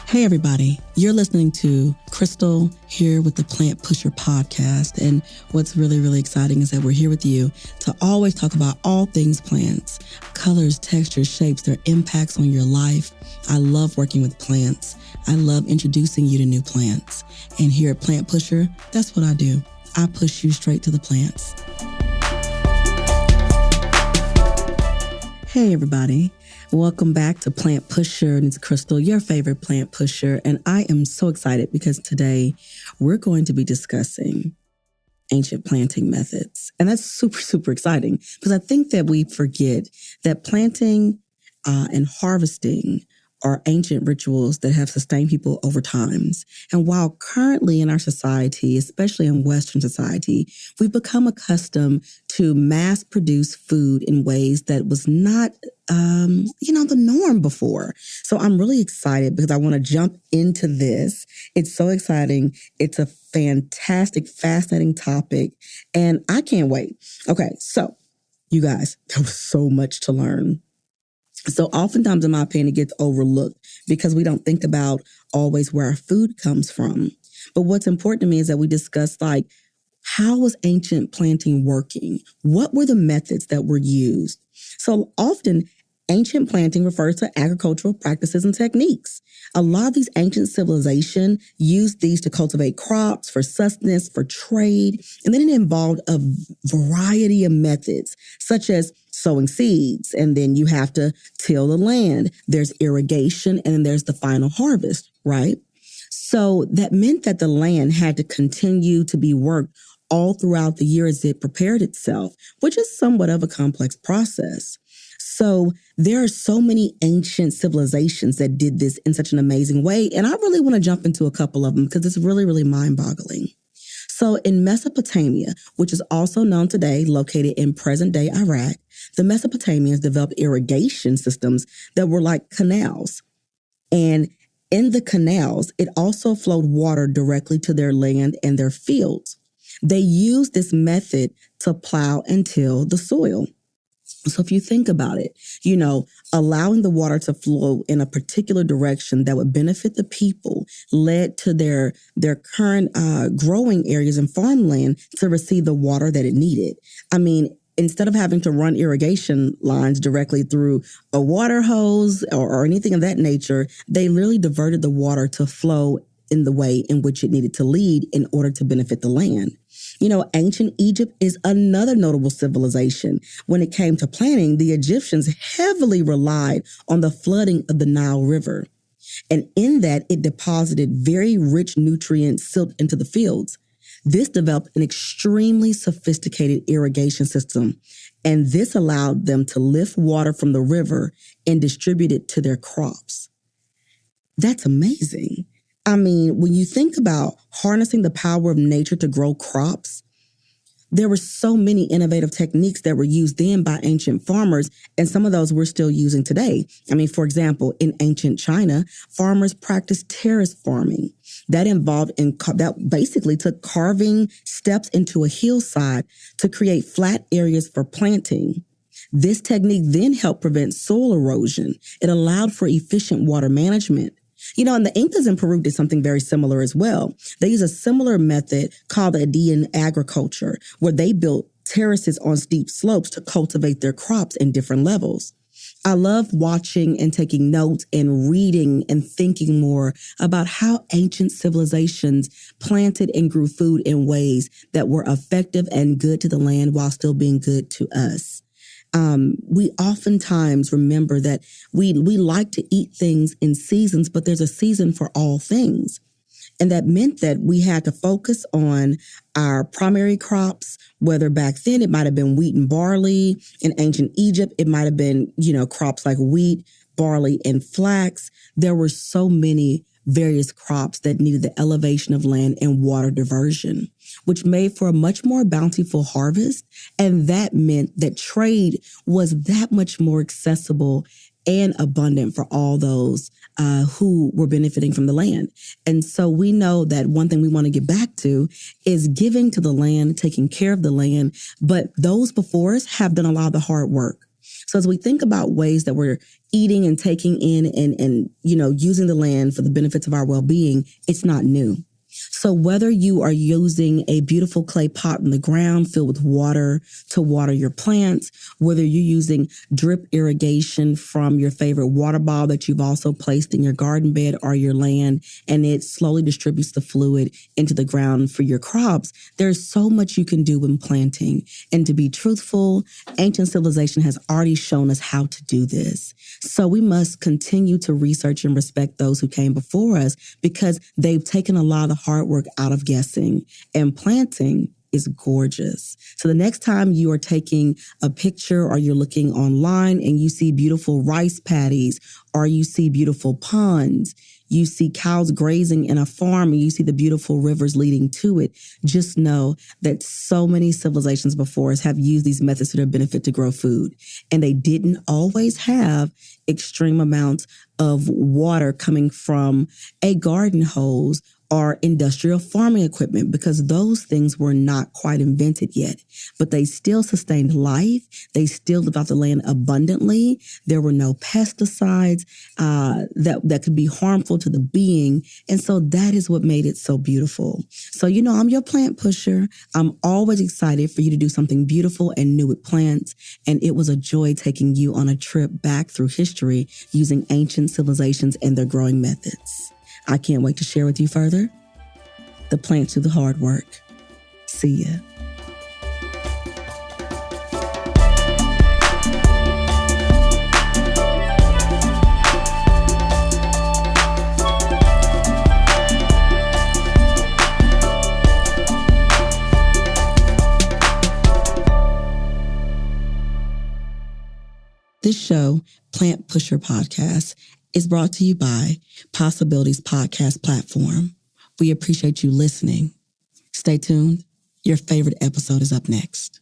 Hey, everybody. You're listening to Crystal here with the Plant Pusher podcast. And what's really, really exciting is that we're here with you to always talk about all things plants, colors, textures, shapes, their impacts on your life. I love working with plants. I love introducing you to new plants. And here at Plant Pusher, that's what I do. I push you straight to the plants. Hey, everybody. Welcome back to Plant Pusher, and it's Crystal, your favorite plant pusher. And I am so excited because today we're going to be discussing ancient planting methods. And that's super, super exciting because I think that we forget that planting and harvesting are ancient rituals that have sustained people over times. And while currently in our society, especially in Western society, we've become accustomed to mass-produce food in ways that was not, the norm before. So I'm really excited because I want to jump into this. It's so exciting. It's a fantastic, fascinating topic, and I can't wait. Okay, so you guys, there was so much to learn. So oftentimes, in my opinion, it gets overlooked because we don't think about always where our food comes from. But what's important to me is that we discuss, how was ancient planting working? What were the methods that were used? So often, ancient planting refers to agricultural practices and techniques. A lot of these ancient civilizations used these to cultivate crops for sustenance, for trade, and then it involved a variety of methods, such as sowing seeds, and then you have to till the land. There's irrigation, and then there's the final harvest, right? So that meant that the land had to continue to be worked all throughout the year as it prepared itself, which is somewhat of a complex process. So there are so many ancient civilizations that did this in such an amazing way, and I really want to jump into a couple of them because it's really, really mind-boggling. So in Mesopotamia, which is also known today, located in present-day Iraq, the Mesopotamians developed irrigation systems that were like canals. And in the canals, it also flowed water directly to their land and their fields. They used this method to plow and till the soil. So if you think about it, allowing the water to flow in a particular direction that would benefit the people led to their current growing areas and farmland to receive the water that it needed. I mean, instead of having to run irrigation lines directly through a water hose or anything of that nature, they literally diverted the water to flow in the way in which it needed to lead in order to benefit the land. Ancient Egypt is another notable civilization. When it came to planting, the Egyptians heavily relied on the flooding of the Nile River. And in that, it deposited very rich nutrient silt into the fields. This developed an extremely sophisticated irrigation system, and this allowed them to lift water from the river and distribute it to their crops. That's amazing. I mean, when you think about harnessing the power of nature to grow crops, there were so many innovative techniques that were used then by ancient farmers, and some of those we're still using today. I mean, for example, in ancient China, farmers practiced terrace farming. That basically took carving steps into a hillside to create flat areas for planting. This technique then helped prevent soil erosion. It allowed for efficient water management. And the Incas in Peru did something very similar as well. They used a similar method called the Andean agriculture, where they built terraces on steep slopes to cultivate their crops in different levels. I love watching and taking notes and reading and thinking more about how ancient civilizations planted and grew food in ways that were effective and good to the land while still being good to us. We oftentimes remember that we like to eat things in seasons, but there's a season for all things. And that meant that we had to focus on our primary crops, whether back then it might have been wheat and barley. In ancient Egypt, it might have been, crops like wheat, barley, and flax. There were so many various crops that needed the elevation of land and water diversion, which made for a much more bountiful harvest. And that meant that trade was that much more accessible and abundant for all those who were benefiting from the land. And so we know that one thing we want to get back to is giving to the land, taking care of the land. But those before us have done a lot of the hard work. So as we think about ways that we're eating and taking in and using the land for the benefits of our well-being, it's not new. So whether you are using a beautiful clay pot in the ground filled with water to water your plants, whether you're using drip irrigation from your favorite water bottle that you've also placed in your garden bed or your land, and it slowly distributes the fluid into the ground for your crops, there's so much you can do when planting. And to be truthful, ancient civilization has already shown us how to do this. So we must continue to research and respect those who came before us because they've taken a lot of the hard work out of guessing, and planting is gorgeous. So the next time you are taking a picture or you're looking online and you see beautiful rice paddies or you see beautiful ponds, you see cows grazing in a farm and you see the beautiful rivers leading to it, just know that so many civilizations before us have used these methods to their benefit to grow food. And they didn't always have extreme amounts of water coming from a garden hose or industrial farming equipment because those things were not quite invented yet. But they still sustained life. They still lived off the land abundantly. There were no pesticides that could be harmful to the being. And so that is what made it so beautiful. So, I'm your plant pusher. I'm always excited for you to do something beautiful and new with plants. And it was a joy taking you on a trip back through history using ancient civilizations and their growing methods. I can't wait to share with you further. The plants do the hard work. See ya. This show, Plant Pusher Podcast, is brought to you by Possibilities Podcast Platform. We appreciate you listening. Stay tuned. Your favorite episode is up next.